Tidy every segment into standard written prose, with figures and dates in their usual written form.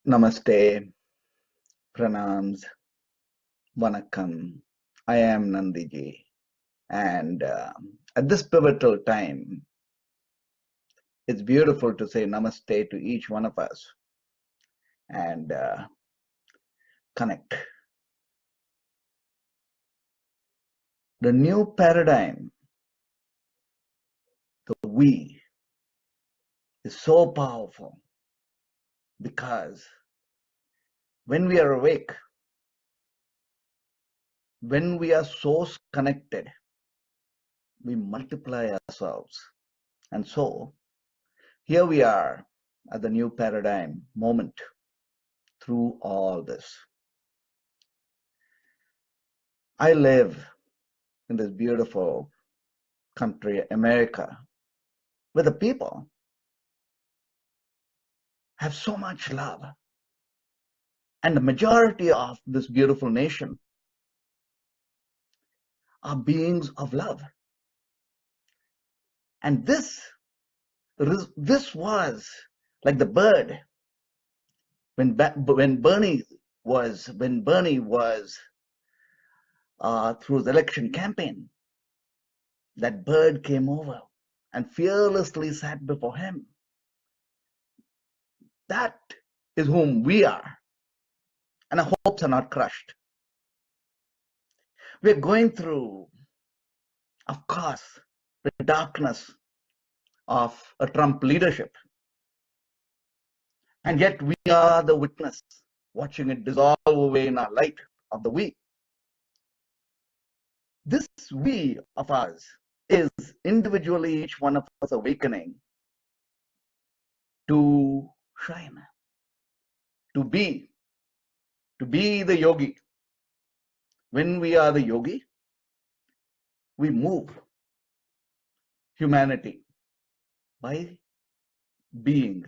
Namaste, pranams, vanakkam. I am Nandiji, and at this pivotal time, it's beautiful to say namaste to each one of us and connect. The new paradigm, the we, is so powerful because when we are awake, when we are source connected, we multiply ourselves. And so, here we are at the new paradigm moment through all this. I live in this beautiful country, America, where the people have so much love. And the majority of this beautiful nation are beings of love. And this was like the bird when Bernie was through the election campaign. That bird came over and fearlessly sat before him. That is whom we are. And our hopes are not crushed. We're going through, of course, the darkness of a Trump leadership. And yet we are the witness, watching it dissolve away in our light of the we. This we of ours is individually each one of us awakening to shine, to be the yogi. When we are the yogi, we move humanity by being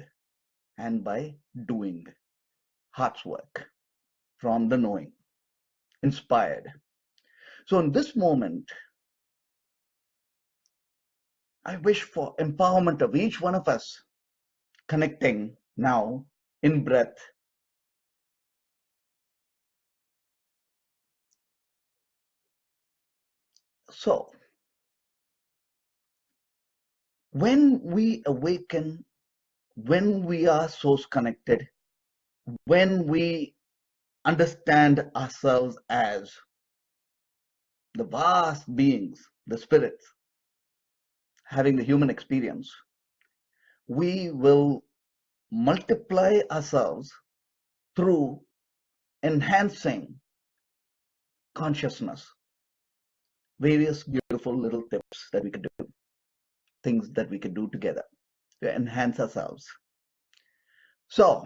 and by doing heart's work from the knowing, inspired. So in this moment, I wish for empowerment of each one of us, connecting now in breath. So when we awaken, when we are source connected, when we understand ourselves as the vast beings, the spirits, having the human experience, we will multiply ourselves through enhancing consciousness. Various beautiful little tips that we could do, things that we could do together to enhance ourselves. So,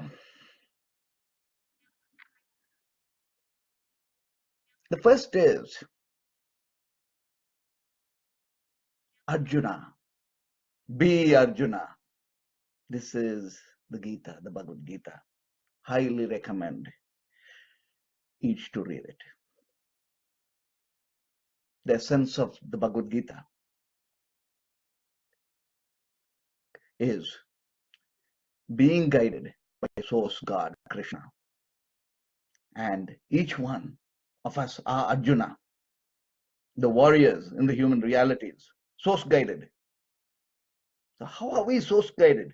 the first is Arjuna. Be Arjuna. This is the Gita, the Bhagavad Gita. Highly recommend each to read it. The essence of the Bhagavad Gita is being guided by source God, Krishna. And each one of us are Arjuna, the warriors in the human realities, source guided. So how are we source guided?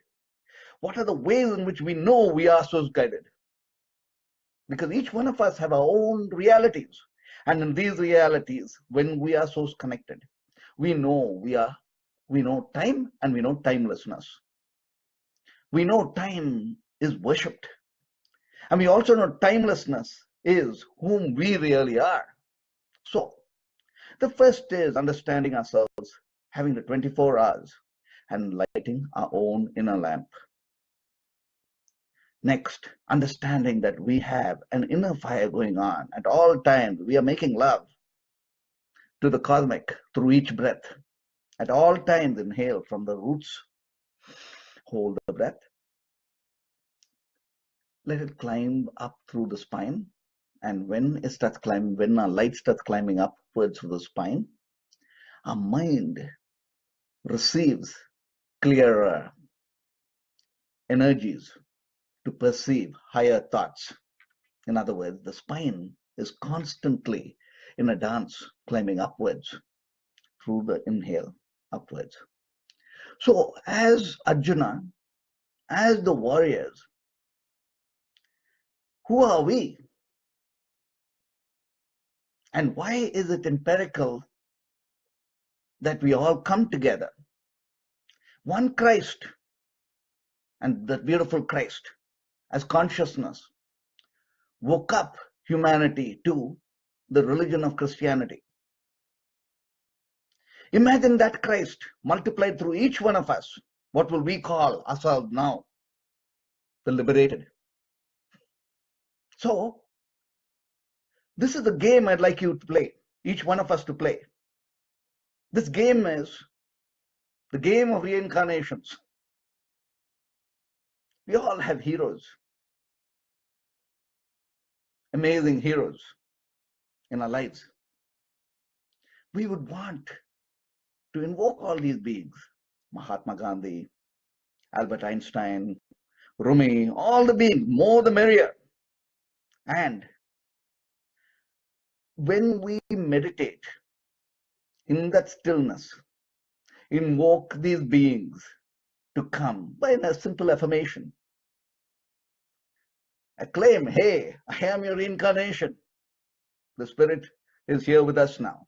What are the ways in which we know we are source guided? Because each one of us have our own realities. And in these realities, when we are source connected, we know time and we know timelessness. We know time is worshipped. And we also know timelessness is whom we really are. So the first is understanding ourselves, having the 24 hours and lighting our own inner lamp. Next, understanding that we have an inner fire going on at all times. We are making love to the cosmic through each breath. At all times, inhale from the roots, hold the breath, let it climb up through the spine. And when it starts climbing, when our light starts climbing upwards through the spine, our mind receives clearer energies to perceive higher thoughts. In other words, the spine is constantly in a dance, climbing upwards through the inhale, upwards. So as Arjuna, as the warriors, who are we? And why is it empirical that we all come together? One Christ, and that beautiful Christ, as consciousness, woke up humanity to the religion of Christianity. Imagine that Christ multiplied through each one of us. What will we call ourselves now? The liberated. So, this is the game I'd like you to play, each one of us to play. This game is the game of reincarnations. We all have heroes, amazing heroes in our lives. We would want to invoke all these beings, Mahatma Gandhi, Albert Einstein, Rumi, all the beings, more the merrier. And when we meditate in that stillness, invoke these beings to come by a simple affirmation. Acclaim, hey, I am your reincarnation. The spirit is here with us now.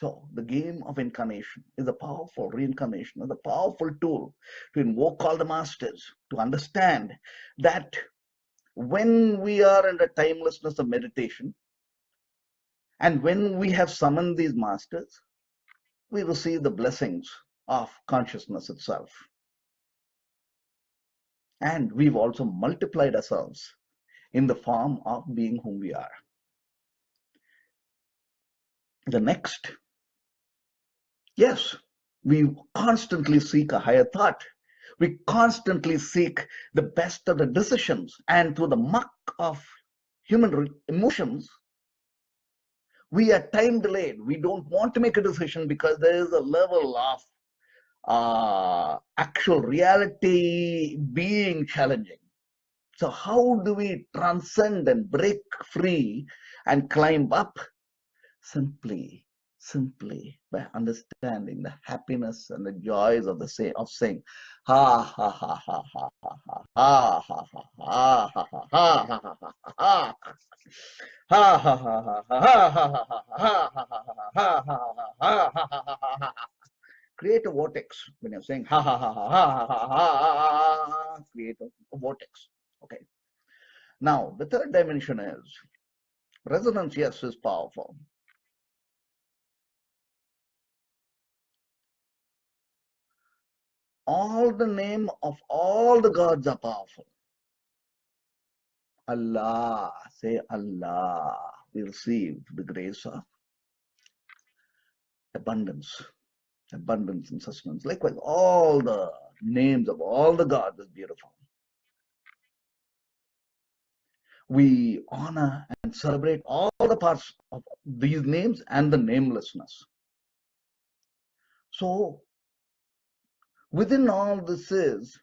So the game of incarnation is a powerful reincarnation, is a powerful tool to invoke all the masters, to understand that when we are in the timelessness of meditation, and when we have summoned these masters, we receive the blessings of consciousness itself. And we've also multiplied ourselves in the form of being whom we are. The next, yes, we constantly seek a higher thought. We constantly seek the best of the decisions, and through the muck of human emotions, we are time delayed. We don't want to make a decision because there is a level of actual reality being challenging. So how do we transcend and break free and climb up? Simply by understanding the happiness and the joys of saying ha ha ha ha ha ha ha ha ha ha ha ha ha. Create a vortex. When you're saying ha ha ha ha ha ha ha, create a vortex. Okay. Now the third dimension is resonance. Yes, is powerful. All the name of all the gods are powerful. Allah, say Allah. We receive the grace of abundance and sustenance. Likewise, all the names of all the gods is beautiful. We honor and celebrate all the parts of these names and the namelessness. So, within all this is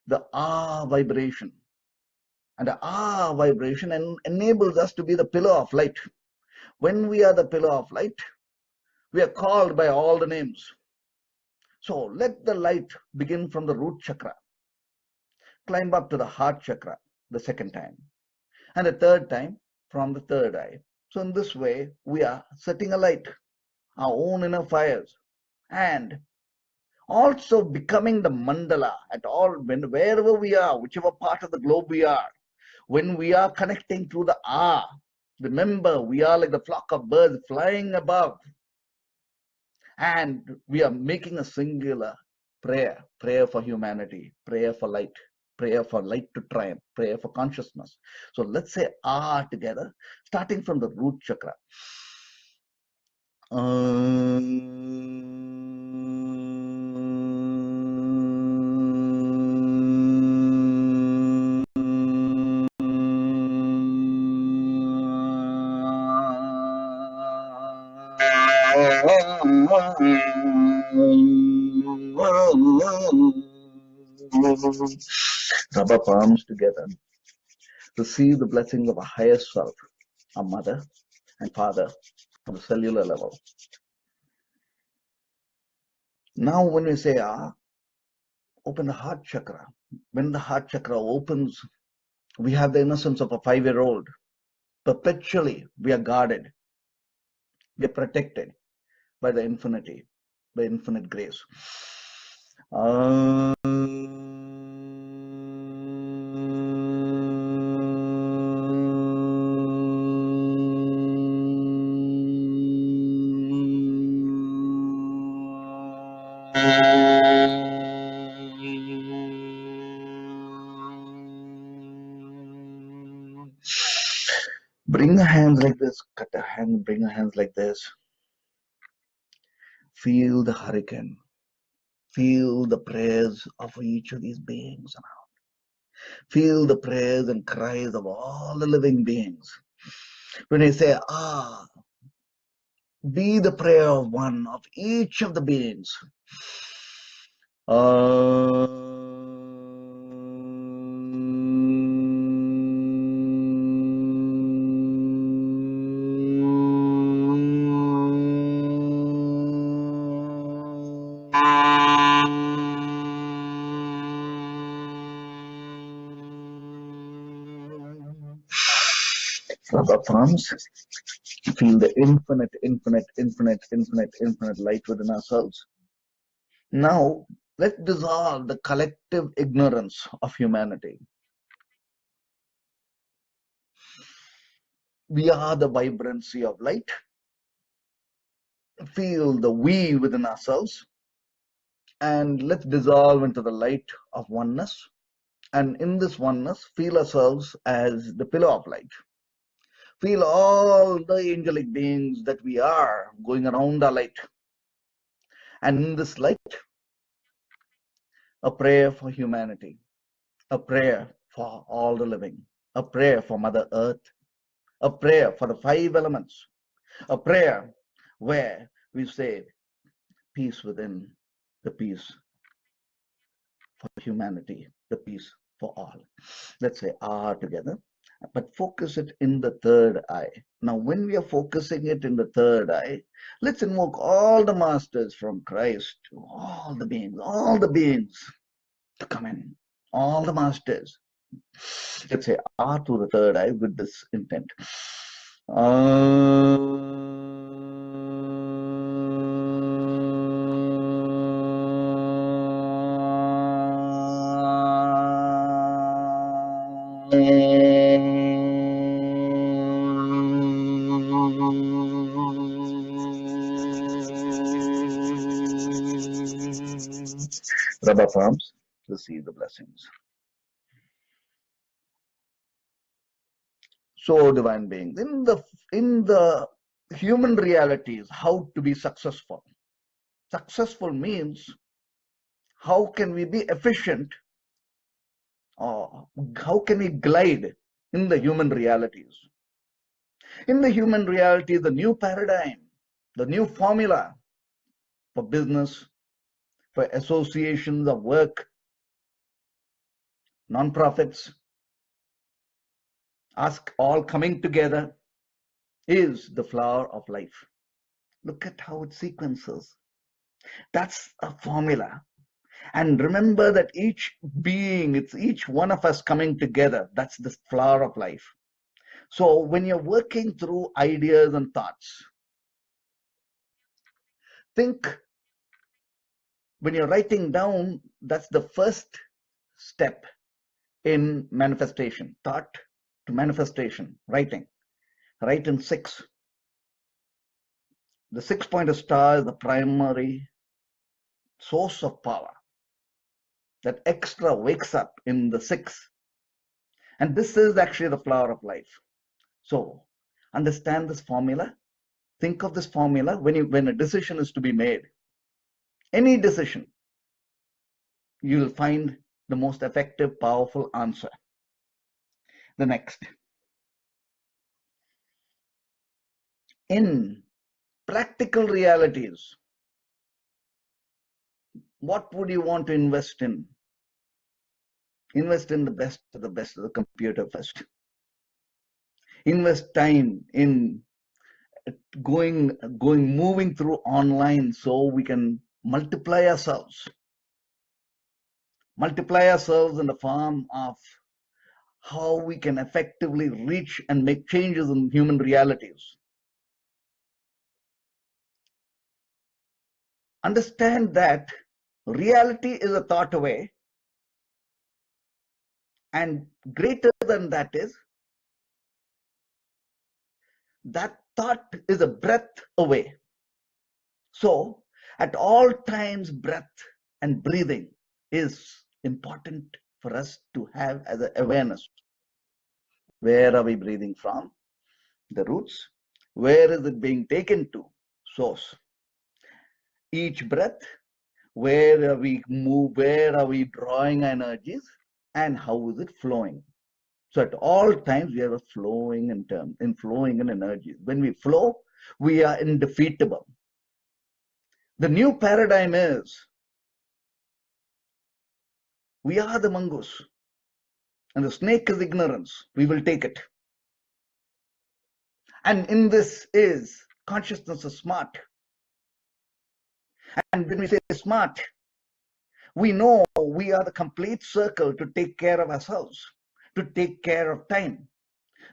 the Ah vibration. And the Ah vibration enables us to be the pillar of light. When we are the pillar of light, we are called by all the names. So let the light begin from the root chakra, climb up to the heart chakra the second time, and the third time from the third eye. So in this way, we are setting alight our own inner fires and also becoming the mandala at all, wherever we are, whichever part of the globe we are. When we are connecting through the Ah, remember we are like the flock of birds flying above, and we are making a singular prayer for humanity, prayer for light to triumph, prayer for consciousness. So let's say Ah together, starting from the root chakra. Rub our palms together. Receive the blessings of a higher self, our mother and father, on the cellular level. Now, when we say open the heart chakra, when the heart chakra opens, we have the innocence of a 5-year-old. Perpetually, we are guarded, we are protected by the infinity, by infinite grace. Bring the hands like this, cut the hand, bring the hands like this. Feel the hurricane. Feel the prayers of each of these beings around. Feel the prayers and cries of all the living beings. When I say, be the prayer of one of each of the beings. Rub our palms. Feel the infinite, infinite, infinite, infinite, infinite light within ourselves. Now, let's dissolve the collective ignorance of humanity. We are the vibrancy of light. Feel the we within ourselves. And let's dissolve into the light of oneness. And in this oneness, feel ourselves as the pillar of light. Feel all the angelic beings that we are going around our light. And in this light, a prayer for humanity, a prayer for all the living, a prayer for Mother Earth, a prayer for the 5 elements, a prayer where we say peace within, the peace for humanity, the peace for all. Let's say together, but focus it in the third eye. Now, when we are focusing it in the third eye, let's invoke all the masters from Christ to all the beings to come in, all the masters. Let's say to the third eye with this intent. Rub our palms, receive the blessings. So, divine beings, in the human realities, how to be successful. Successful means how can we be efficient, or how can we glide in the human realities. In the human reality, the new paradigm, the new formula for business, for associations of work, non-profits, us all coming together, is the flower of life. Look at how it sequences. That's a formula. And remember that each being, it's each one of us coming together. That's the flower of life. So when you're working through ideas and thoughts, think, when you're writing down, that's the first step in manifestation. Thought to manifestation, writing. Write in 6. The 6-pointed star is the primary source of power. That extra wakes up in the 6. And this is actually the flower of life. So understand this formula. Think of this formula when a decision is to be made. Any decision, you'll find the most effective, powerful answer. The next. In practical realities, what would you want to invest in? Invest in the best of the computer first. Invest time in moving through online so we can multiply ourselves in the form of how we can effectively reach and make changes in human realities. Understand that reality is a thought away, and greater than that is that thought is a breath away. So at all times, breath and breathing is important for us to have as an awareness. Where are we breathing from? The roots. Where is it being taken to? Source. Each breath, where are we move, where are we drawing energies, and how is it flowing? So at all times we are flowing in energies. When we flow, we are indefeatable. The new paradigm is we are the mongoose, and the snake is ignorance. We will take it. And in this is consciousness is smart. And when we say smart, we know we are the complete circle to take care of ourselves, to take care of time.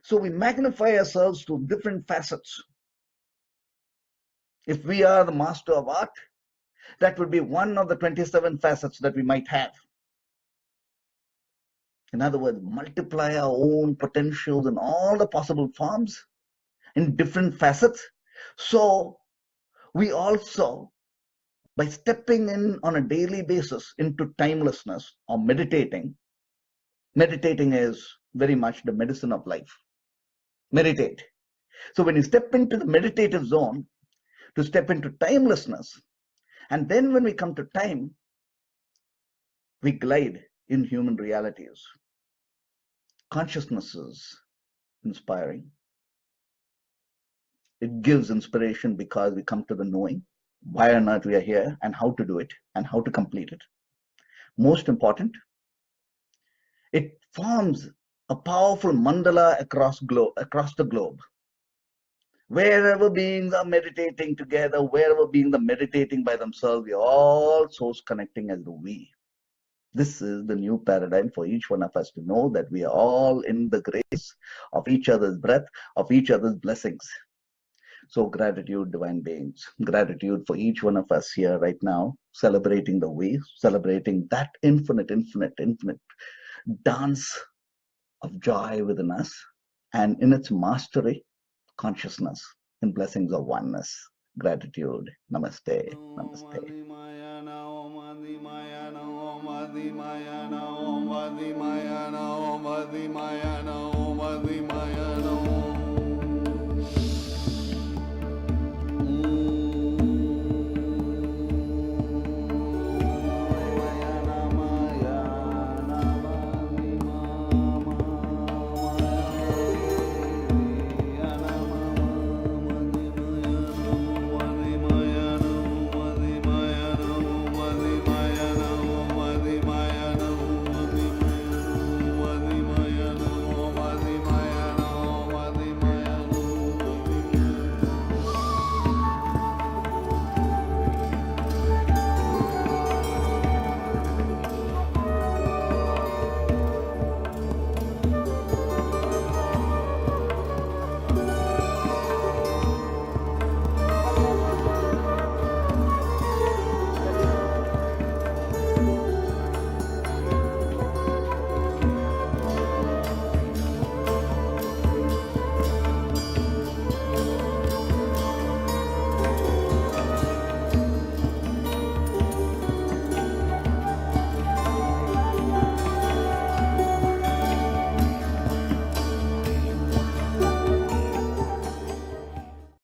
So we magnify ourselves to different facets. If we are the master of art, that would be one of the 27 facets that we might have. In other words, multiply our own potentials in all the possible forms in different facets. So we also, by stepping in on a daily basis into timelessness or meditating is very much the medicine of life. Meditate. So when you step into the meditative zone, to step into timelessness, and then when we come to time, we glide in human realities. Consciousness is inspiring. It gives inspiration because we come to the knowing why on earth we are here and how to do it and how to complete it. Most important, it forms a powerful mandala across the globe. Wherever beings are meditating together, wherever beings are meditating by themselves, we are all source connecting as the we. This is the new paradigm for each one of us to know that we are all in the grace of each other's breath, of each other's blessings. So gratitude, divine beings. Gratitude for each one of us here right now, celebrating the way, celebrating that infinite dance of joy within us, and in its mastery, consciousness in blessings of oneness. Gratitude. Namaste. Namaste. Om